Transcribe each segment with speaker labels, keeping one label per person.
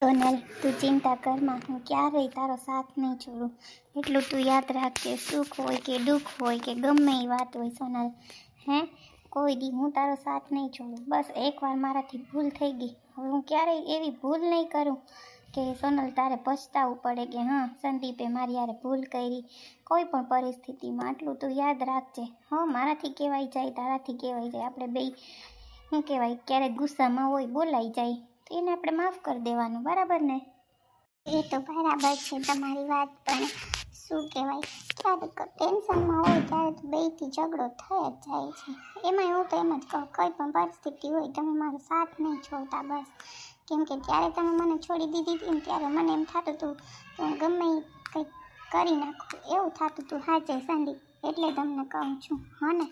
Speaker 1: સોનલ, તું ચિંતા કરમાં, હું ક્યારેય તારો સાથ નહીં છોડું. એટલું તું યાદ રાખજે. સુખ હોય કે દુઃખ હોય કે ગમે એ વાત હોય સોનલ, હે કોઈ દી હું તારો સાથ નહીં છોડું. બસ એકવાર મારાથી ભૂલ થઈ ગઈ, હવે હું ક્યારેય એવી ભૂલ નહીં કરું કે સોનલ તારે પછતાવું પડે કે હા સંદીપે મારી યારે ભૂલ કરી. કોઈ પણ પરિસ્થિતિમાં આટલું તું યાદ રાખજે. હા, મારાથી કહેવાય જાય, તારાથી કહેવાય જાય, આપણે બે શું કહેવાય ક્યારેક ગુસ્સામાં હોય બોલાઈ જાય તો એને આપણે માફ કરી દેવાનું, બરાબર ને? એ તો બરાબર છે તમારી વાત, પણ શું કહેવાય ક્યારેક ટેન્શનમાં હોય ત્યારે તો બેયથી ઝઘડો થઈ જ જાય છે. એમાં હું તો એમ જ કહું, કોઈ પણ પરિસ્થિતિ હોય તમે મારો સાથ નહીં છોડતા બસ. કેમ કે ત્યારે તમે મને છોડી દીધી હતી ને ત્યારે મને એમ થતું હતું હું ગમે કંઈક કરી નાખું, એવું થતું હતું. હાચે સંદીપ, એટલે તમને કહું છું. હા ને?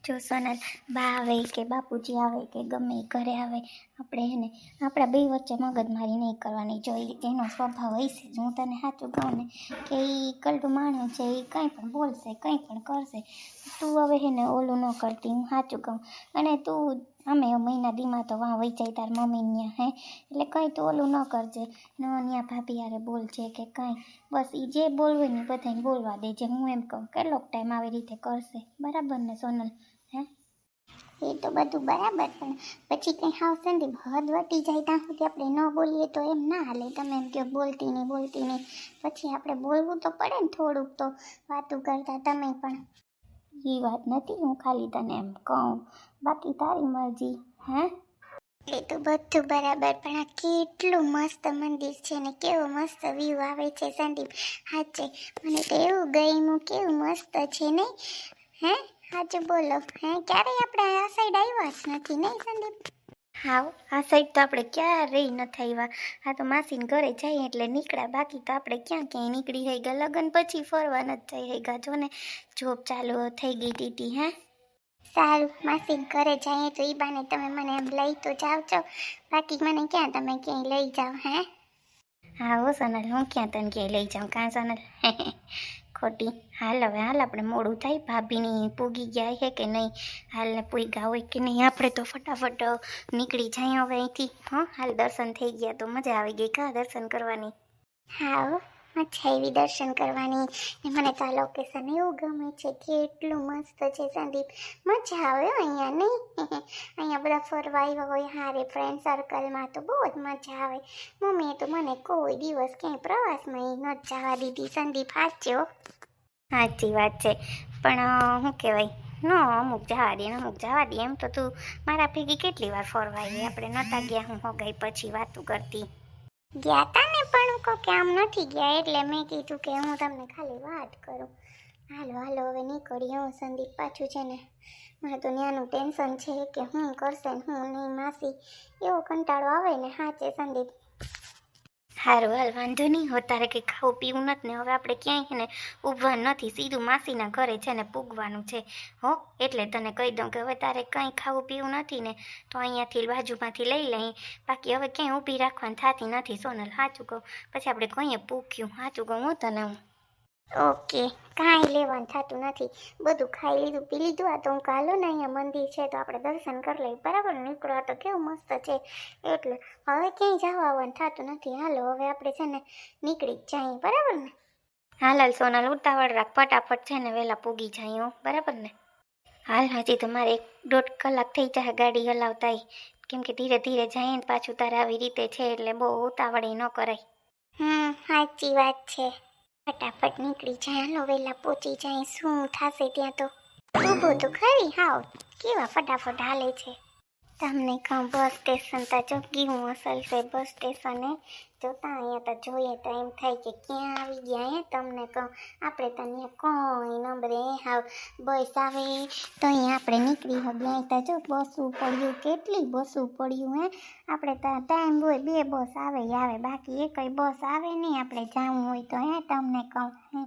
Speaker 1: જો સોનલ, બા આવે કે બાપુજી આવે કે ગમે એ ઘરે આવે, આપણે એને આપણા બે વચ્ચે મગજમારી નહીં કરવાની. જો એનો સ્વભાવ હોય છે, હું તને સાચું કહું ને કે એ કલટું માણસ છે, એ કંઈ પણ બોલશે કંઈ પણ કરશે. તું હવે એને ઓલું ન કરતી, હું સાચું કહું. અને તું અમે મહિના દીમાં તો વાં વહી જાય તાર મમ્મી ત્યાં, એટલે કંઈ તો ઓલું ન કરજે. ન ત્યાં ભાભી યારે બોલજે કે કાંઈ, બસ એ જે બોલવું ને બધાને બોલવા દેજે. હું એમ કહું કેટલોક ટાઈમ આવી રીતે કરશે, બરાબર ને સોનલ? એ તો બધું બરાબર, પણ પછી કંઈ હાવ સંદીપ હદ વટી જાય ત્યાં સુધી આપણે ન બોલીએ તો એમ ના હાલે. તમે એમ કહો બોલતી નહીં, પછી આપણે બોલવું તો પડે ને થોડુંક તો વાતું કરતા. તમે પણ એ વાત નથી, હું ખાલી તને એમ કહું, બાકી તારી મરજી. હે એ તો બધું બરાબર, પણ આ કેટલું મસ્ત મંદિર છે ને કેવો મસ્ત વ્યૂ આવે છે સંદીપ. હાચે મને તો એવું ગમ્યું, કેવું મસ્ત છે નહીં? હે હાચું બોલો, હે ક્યારેય આપણે આ સાઈડ આવ્યા જ નથી નહીં સંદીપ? હા, આ સાઈડ તો આપણે ક્યારેય નથી આવ્યા. આ તો માસીને ઘરે જઈએ એટલે નીકળ્યા, બાકી તો આપણે ક્યાંય નીકળી રહી ગયા. લગ્ન પછી ફરવા નથી જઈ ગયા. જો ને જોબ ચાલુ થઈ ગઈ દીદી. હે સારું, માસીને ઘરે જઈએ તો એ બાને તમે મને એમ લઈ તો જાવ છો, બાકી મને ક્યાં તમે ક્યાંય લઈ જાઓ. હે હા હો સોનલ, હું ક્યાં તને ક્યાંય લઈ જાઉં? કાં સોનલ? ખોટી. હાલ હવે હાલ, આપણે મોડું થાય. ભાભીની પૂગી ગયા છે કે નહીં? હાલ ને પૂગ્યા હોય કે નહીં, આપણે તો ફટાફટ નીકળી જાય હવે અહીંથી. હા હાલ, દર્શન થઈ ગયા તો મજા આવી ગઈ કા દર્શન કરવાની? હા મજા આવી દર્શન કરવાની. ને મને તો આ લોકેશન એવું ગમે છે, કેટલું મસ્ત છે સંદીપ. મજા આવે અહીંયા નહીં? અહીંયા બધા ફરવા આવ્યા હોય હારે ફ્રેન્ડ સર્કલમાં તો બહુ જ મજા આવે. મમ્મીએ તો મને કોઈ દિવસ ક્યાંય પ્રવાસમાં નથી જવા દીધી સંદીપ. સાચો સાચી વાત છે, પણ શું કહેવાય નો અમુક જવા દે ને અમુક જવા દે. એમ તો તું મારા ભેગી કેટલી વાર ફરવા આવી, આપણે નહોતા ગયા. હું હો ગઈ પછી વાતું કરતી ગયા તા ને, પણ હું કહું કે આમ નથી ગયા એટલે મેં કીધું કે હું તમને ખાલી વાત કરું. હાલો હાલો હવે નીકળીએ. હું સંદીપ પાછું છે ને મને તો ત્યાંનું ટેન્શન છે કે હું કરશે ને હું નહીં. માસી એવો કંટાળો આવે ને. હાચે સંદીપ. સારું હાલ, વાંધો નહીં. હો તારે કંઈ ખાવું પીવું નથી ને હવે આપણે ક્યાંય ને ઊભવાનું નથી, સીધું માસીના ઘરે છે ને પૂગવાનું છે. હો એટલે તને કહી દઉં કે હવે તારે કંઈ ખાવું પીવું નથી ને તો અહીંયાથી બાજુમાંથી લઈ લઈ. બાકી હવે ક્યાંય ઊભી રાખવાની થતી નથી સોનલ, સાચું કહું. પછી આપણે કંઈએ પૂગ્યું, સાચું કહું હું તને. હું ઓકે, કાંઈ લેવાનું થતું નથી, બધું ખાઈ લીધું પી લીધું. આ તો હું કાલો ને અહીંયા મંદિર છે તો આપણે દર્શન કરી લઈએ, બરાબર? નીકળો, આ તો કેવું મસ્ત છે એટલે હવે ક્યાંય જવા આવવાનું થતું નથી. હાલો હવે આપણે છે ને નીકળી જ જઈએ, બરાબર ને? હાલ સોનલ, ઉતાવળ રાખ, ફટાફટ છે ને વહેલા પૂગી જાય, બરાબર ને? હાલ, હજી તમારે 1.5 કલાક થઈ જાય ગાડી હલાવતા, કેમ કે ધીરે ધીરે જાય ને પાછું તારે આવી રીતે છે એટલે બહુ ઉતાવળી ન કરાય. સાચી વાત છે, ફટાફટ નીકળી જાય. હાલો વહેલા પહોંચી જાય, શું થશે ત્યાં તો. ઊભો તો ખરી, હાવ કેવા ફટાફટ હાલે છે. તમને કહું બસ સ્ટેશન તો ચોકી હું અસલ છે. બસ સ્ટેશને જોતા અહીંયા તો જોઈએ તો એમ થાય કે ક્યાં આવી ગયા. હે તમને કહું આપણે તો અહીંયા કોઈ નંબરે હાવ બસ આવે તો અહીંયા આપણે નીકળી હવે. અહીં તો જો બસવું પડ્યું, કેટલી બસવું પડ્યું. હે આપણે તો ટાઈમ હોય 2 બસ આવે બાકી એકય બસ આવે નહીં આપણે જવું હોય તો. હે તમને કહું હે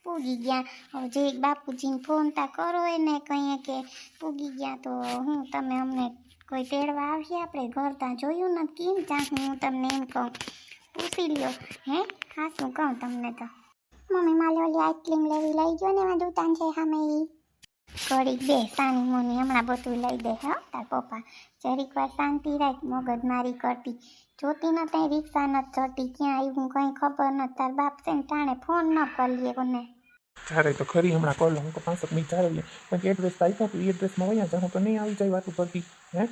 Speaker 1: પૂગી ગયા. હવે જે બાપુજીને ફોન તા કરો એને કહીએ કે પૂગી ગયા તો હું તમે અમને કોઈ તેડવા આવીએ. આપણે ઘર ત્યાં જોયું નથી કેમ ત્યાં હું તમને એમ કહું પૂછી લ્યો. હે ખાસું કહું તમને તો મમ્મી મારે ઓલી આઈસ્ક્રીમ લેવી લઈ ગયો ને એમાં દુકાન છે સામે એ ઘડીક બે સાની મોની હમણાં બધું લઈ દે. હા તાર પપ્પા જરીક વાર શાંતિ રાખ, મગજ મારી કરતી. જોતી ન ત્યાં રિક્ષા નથી જતી, ક્યાં આવ્યું કંઈ ખબર નથી. તાર બાપ છે ને ટાણે ફોન ન કરીએ કોને.
Speaker 2: ચારે તો ખરી હમણાં કોલ હું તો 5 મિનિટ ચાલે પણ એડ્રેસ આપ્યો તો એડ્રેસમાં વયા જાઉં તો નહીં આવી જાય વાતું કરતી હે.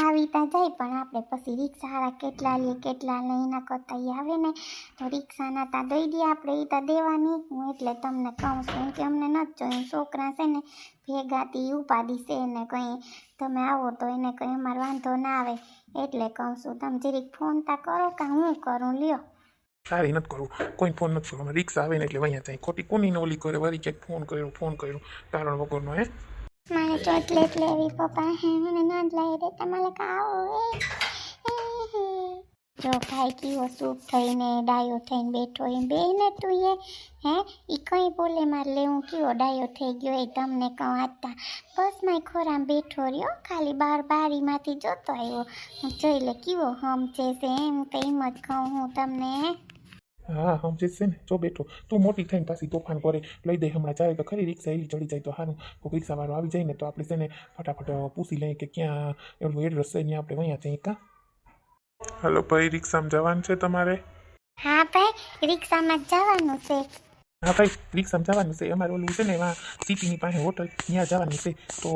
Speaker 1: આવી તા જાય પણ આપણે પછી રિક્ષાવાળા કેટલા લે કેટલા લે એના કરતાં ઈ આવે ને તો રિક્ષાના તા દઈ દઈએ આપણે, એ તા દેવાની. હું એટલે તમને કહું છું કે અમને નથી જોયું, છોકરા છે ને ભેગાથી ઉપાડી છે ને કંઈ તમે આવો તો એને કંઈ અમારે વાંધો ના આવે એટલે કહું છું. તમે જરીક ફોન તા કરો કે હું કરું લ્યો.
Speaker 2: સારી નથી કરું, કોઈ ફોન નથી કરું, રિક્ષા આવે ને એટલે વયા જાય. ખોટી કોની ઓલી કરે વળી ક્યાંક ફોન કર્યો કારણ વગરનો હે.
Speaker 1: મને ચોકલેટ લેવી પપ્પા, હે મને ના જ લાવી દેતા, મને ખાવો જો ભાઈ કેવો સૂપ થઈને ડાયો થઈને બેઠો એમ બેને તું હે ઈ કઈ બોલે મારે લેવું કેવો ડાયો થઈ ગયો એ તમને કહું આતા બસ માં ખોરામ બેઠો રહ્યો, ખાલી બારીમાંથી જોતો આવ્યો. હું જોઈ લે કેવો હમચે છે એમ તો એમ જ કહું હું તમને.
Speaker 2: હા સમજે છે ને, જો બેઠો તું મોટી થઈને પાછી તોફાન કરે લઈ દે હમણાં ચાલે તો ખરી રિક્ષા એવી ચડી જાય તો સારું. કોઈ રિક્ષાવાળો આવી જાય ને તો આપણે છે ને ફટાફટ પૂછી લઈએ કે ક્યાં એનું એડ્રેસ છે ને આપણે વયા જઈએ કા. હલો ભાઈ, રિક્ષામાં જવાનું છે તમારે?
Speaker 1: હા ભાઈ રિક્ષામાં જ જવાનું છે.
Speaker 2: હા ભાઈ રિક્ષામાં જવાનું છે અમારે, ઓલું છે ને એમાં સિટીની પાસે હોટલ ત્યાં જવાનું છે તો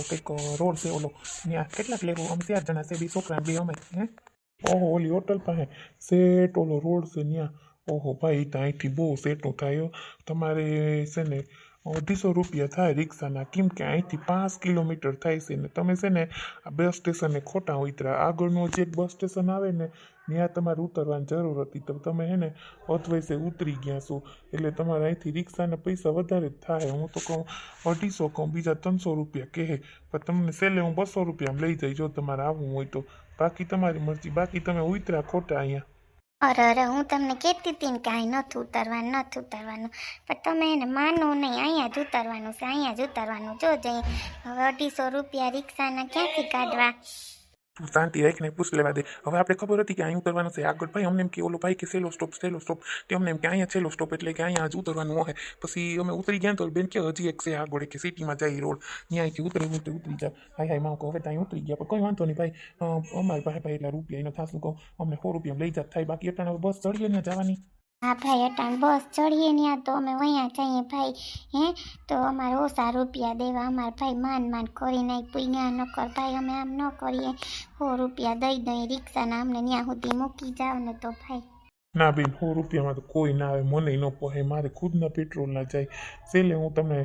Speaker 2: કંઈક રોડ છે ઓલો, ત્યાં કેટલાક લેવું આમ 4 જણા છે, 2 છોકરા 2 અમે હે. ઓહો ઓલી હોટલ પાસે સેટ ઓલો રોડ છે ત્યાં. ઓહો ભાઈ તો અહીંથી બહુ સેટું થાય તમારે છે ને 250 રૂપિયા થાય રિક્ષાના, કેમ કે અહીંથી 5 કિલોમીટર થાય છે ને તમે છે ને આ બસ સ્ટેશને ખોટા ઉતરા, આગળનું જે બસ સ્ટેશન આવે ને ત્યાં તમારે ઉતરવાની જરૂર હતી તો તમે હે ને અધવૈસે ઉતરી ગયા છો એટલે તમારે અહીંથી રિક્ષાના પૈસા વધારે જ થાય. હું તો કહું 250 કહું, બીજા 300 રૂપિયા કહે પણ તમને છેલ્લે હું 200 રૂપિયામાં લઈ જાય જો તમારે આવવું હોય તો, બાકી તમારી મરજી, બાકી તમે ઉતરા ખોટા અહીંયા.
Speaker 1: અરે હું તમને કહેતી હતી ને કે અહીં નથી ઉતરવાનું પણ તમે એને માનો નહીં, અહીંયા જ ઉતરવાનું છે, અહીંયા જ ઉતરવાનું. જો જઈ હવે 250 રૂપિયા રિક્ષાના ક્યાંથી કાઢવા.
Speaker 2: તું શાંતિ રાખીને પૂછ લેવા દે. હવે આપણે ખબર હતી કે અહીં ઉતરવાનું છે આગળ, ભાઈ અમને એમ કે ઓલો ભાઈ કે છેલ્લો સ્ટોપ તે અમને એમ કે અહીંયા છેલ્લો સ્ટોપ એટલે કે અહીંયા જ ઉતરવાનું હોય. પછી અમે ઉતરી ગયા તો બેન કે હજી એક છે આગળ કે સિટીમાં જાય રોડ ત્યાંથી ઉતરી જાવ. હાય માં કહો હવે ત્યાં ઉતરી ગયા પણ કોઈ વાંધો નહીં ભાઈ, અમારી પાસે ભાઈ એટલા રૂપિયા એનો થાશું કહું અમને 100 રૂપિયા લઈ જાત થાય, બાકી અત્યારે બસ ચડીએ ને જવાની.
Speaker 1: હા ભાઈ અટાણ બસ ચડીએ ત્યાં તો અમે વયા જઈએ ભાઈ, હે તો અમારે ઓછા રૂપિયા દેવા, અમારે ભાઈ માન કરી નાખ પૂછ્યા ન કર ભાઈ, અમે આમ ન કરીએ 100 રૂપિયા દઈ દઈએ રિક્ષાના, અમને ત્યાં સુધી મૂકી જાવ ને તો ભાઈ.
Speaker 2: ના બેન 100 રૂપિયામાં તો કોઈ ના આવે, મને ન પોહે, મારે ખુદના પેટ્રોલના જાય. છેલ્લે હું તમને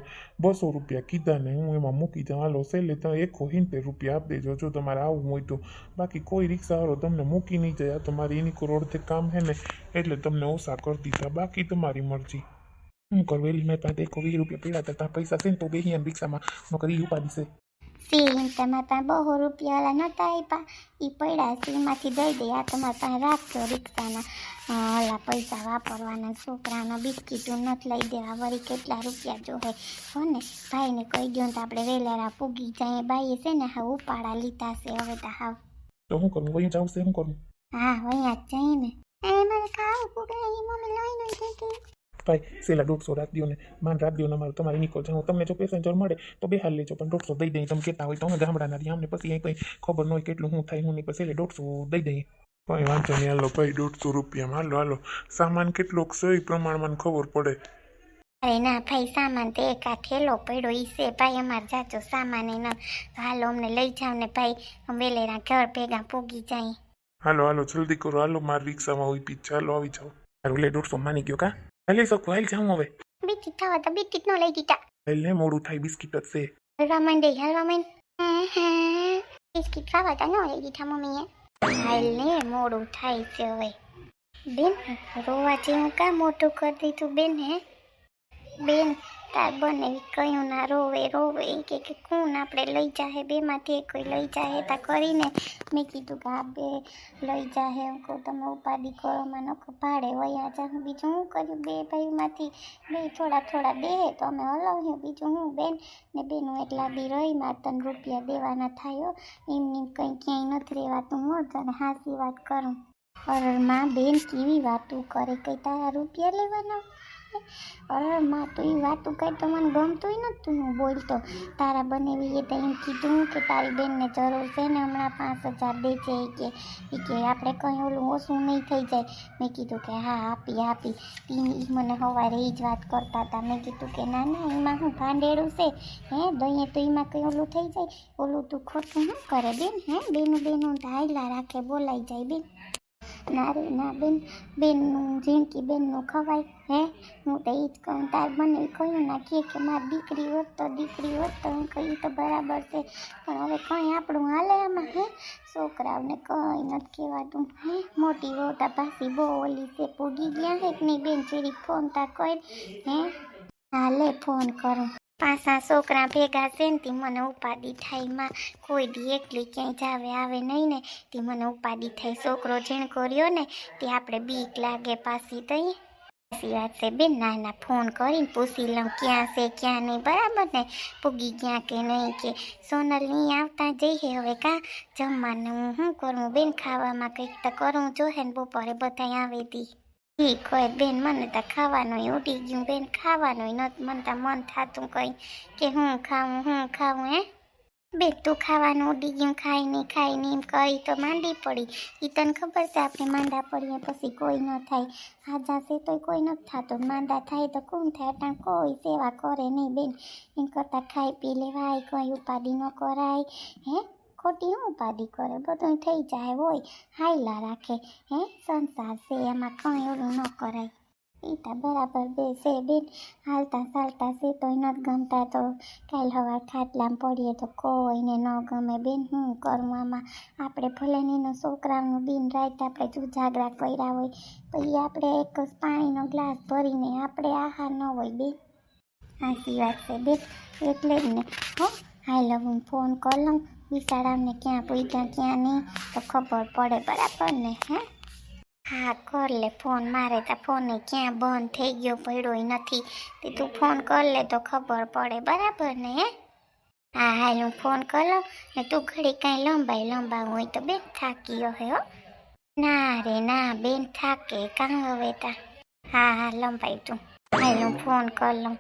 Speaker 2: 200 રૂપિયા કીધા ને હું એમાં મૂકી જાઉં, હાલો છેલ્લે તમે 170 રૂપિયા આપી દેજો જો તમારે આવવું હોય તો, બાકી કોઈ રિક્ષાવાળો તમને મૂકી નહીં જાય. આ તમારી એની કોઈ રોડથી કામ છે ને એટલે તમને ઓછા કરી દીધા, બાકી તમારી મરજી. હું કરું વેલી મારી પાસે 20 રૂપિયા પીડા હતા પૈસા છે ને તો બેસી રિક્ષામાં નોકરી ઉપાડી છે.
Speaker 1: સીમ તમારા પાસે 200 રૂપિયા નહોતા આપ્યા એ પડ્યા છે, એમાંથી દઈ દે. આ તમારા પાસે રાખજો રિક્ષાના ઓલા પૈસા વાપરવાના, છોકરાના બિસ્કીટો નથી લઈ દેવા, વળી કેટલા રૂપિયા જોહે હો ને. ભાઈને કહી દો તો આપણે વેલેરા પૂગી જાય. ભાઈએ છે ને હા ઉપાડા લીધા છે હવે તો હાવ.
Speaker 2: તો શું કરું વહી જાવ છે, શું કરું?
Speaker 1: હા વઅહીંયા જ જઈએ ને. મને ખાવું પૂગે મમ્મી લઈ નહીં દેતી.
Speaker 2: ભાઈ છેલ્લા 150 રાખી દો ને, માન રાખી દો ને, અમારે તમારે નીકળ જાઉં. તમને જો પેસેન્જર મળે તો બેહાર લેજો પણ 150 દઈ દઈએ. તમે કહેતા હોય તો અમે ગામડાના રહ્યા, અમને પછી અહીં કંઈ ખબર ન હોય કેટલું શું થાય હું નહીં, પછી છેલ્લે 150 દઈ દઈએ. કંઈ વાંધો નહીં, હાલો ભાઈ 150 રૂપિયામાં હાલો સામાન કેટલોક છે એ પ્રમાણમાં ખબર પડે.
Speaker 1: અરે ના ભાઈ સામાન તો એક આ ઠેલો પડ્યો ઈ છે ભાઈ, અમારે જાજો સામાન ન હાલો અમને લઈ જાવ ને ભાઈ, વેલેરા ઘર ભેગા પૂગી જાય.
Speaker 2: હાલો જલ્દી કરો, હાલો મારી રિક્ષામાં હોય પીછા, હાલો આવી જાઓ. હારું લે 150 માની ગયો કા, હાલી શકું હાલ જાઉં હવે.
Speaker 1: બિસ્કીટ ખાવા તો બિસ્કીટ નો લઈ દીધા.
Speaker 2: હાલ ને મોડું થાય, બિસ્કીટ જ છે.
Speaker 1: હલવા માંડ બિસ્કીટ ખાવા તો ન લઈ દીધા મમ્મીએ. હાલ ને મોડું થાય છે હવે. બેન રોવા જેવું કા મોટું કરી દીધું બેન? હે બેન તાર બને કયું ના રોવે કે કોણ આપણે લઈ જાહે, બેમાંથી કોઈ લઈ જાહે તા કરીને મેં કીધું કે આ બે લઈ જાહે. હું કહું તમે ઉપાધિ કરોમાં નખો ભાડે વયા જાઉં, બીજું હું કર્યું બે ભાઈમાંથી બે થોડા દે તો અમે હલાવ્યું, બીજું હું બેન ને બેનું એટલા દી રહી મારે 3 રૂપિયા દેવાના થાય એમની કંઈ ક્યાંય નથી રહેવાતું. હું તને હાસી વાત કરું. અરે માં બેન કેવી વાતું કરે, કંઈ તારા રૂપિયા લેવાના અરે માં તું એ વાતું કઈ તો મને ગમતું નતું હું બોલતો. તારા બનેવીએ તો એમ કીધું કે તારી બેનને જરૂર છે ને હમણાં 5,000 દે છે કે આપણે કંઈ ઓલું ઓછું નહીં થઈ જાય. મેં કીધું કે હા આપી. ઈ મને સવારે એ જ વાત કરતા હતા. મેં કીધું કે ના એમાં હું ભાંડેડું છે દઈએ તો એમાં કંઈ ઓલું થઈ જાય. ઓલું તું ખોટું શું કરે બેન બેનું ધાયલા રાખે બોલાઈ જાય બેન. ના રે ના બેનનું ઝીણકી બેનનું ખવાય હું તો એ જ કહું. તાર મને કહ્યું નાખીએ કે મારી દીકરી હોત તો હું કહ્યું તો બરાબર છે. પણ હવે કંઈ આપણું હાલે આમાં છોકરાઓને કંઈ નથી કહેવાતું મોટી હોતા પાછી બહુ ઓલી છે પૂગી ગયા હે કે નહીં બેન ચીરી ફોન તા કર હા લે ફોન કરું. પાછા છોકરા ભેગા છે ને તી મને ઉપાડી થાય માં કોઈ દી એકલી ક્યાંય જાવે આવે નહીં ને તી મને ઉપાડી થાય. છોકરો ઝીણકો રહ્યો ને તે આપણે બીક લાગે પાછી તઈ. સાચી વાત છે બેન. ના ફોન કરીને પૂછી લઉં ક્યાં છે ક્યાં નહીં બરાબર ને પૂગી ગયા કે નહીં કે સોનલ નહીં આવતા જઈએ હવે કાં જમવાનું શું કરવું બેન ખાવામાં કંઈક તો કરવું જોઈએ ને બપોરે બધા આવે તી. ઠીક હોય બેન મને તો ખાવાનું ઉડી ગયું બેન ખાવાનું નથી મને તો મન થતું કંઈ કે હું ખાવું બેન તું ખાવાનું ઉડી ગયું ખાઈ નહીં એમ કહી તો માંડી પડી. એ તને ખબર છે આપણે માંદા પડીએ પછી કોઈ ન થાય. હાજા છે તો કોઈ નથી થતું માંદા થાય તો કોણ થાય અટાણ કોઈ સેવા કરે નહીં બેન. એમ કરતાં ખાઈ પી લેવાય કોઈ ઉપાધિ ન કરાય ખોટી હું ઉપાધિ કરે બધું થઈ જાય હોય હાયલા રાખે સંસાર છે એમાં કંઈ ઓલું ન કરાય. એ તો બરાબર બે છે બેન. હાલતા ચાલતા છે તો નથી ગમતા તો કાલ સવાર ખાટલામાં પડીએ તો કોઈને ન ગમે બેન. શું કરું આમાં આપણે ભલે એનો છોકરાઓનું દિન રાત આપણે જુજાગરા કર્યા હોય પછી આપણે એક જ પાણીનો ગ્લાસ ભરીને આપણે આહાર ન હોય બેન. સાચી વાત છે બેન એટલે જ ને હાલ હું ફોન કરી લઉં બિચારાને ક્યાં પૂગ્યા ક્યાં નહીં તો ખબર પડે બરાબર ને હા કર લે ફોન. મારે તો ફોન ક્યાં બંધ થઈ ગયો પડ્યો નથી તે તું ફોન કર લે તો ખબર પડે બરાબર ને હા હાલ હું ફોન કરી લઉં ને તું ઘડી કાંઈ લંબાવું હોય તો બેન થાકી ગયો હે ના રે ના બેન થાકે કાં હવે તા હા લંબાઈ તું હાલ હું ફોન કરી લઉં.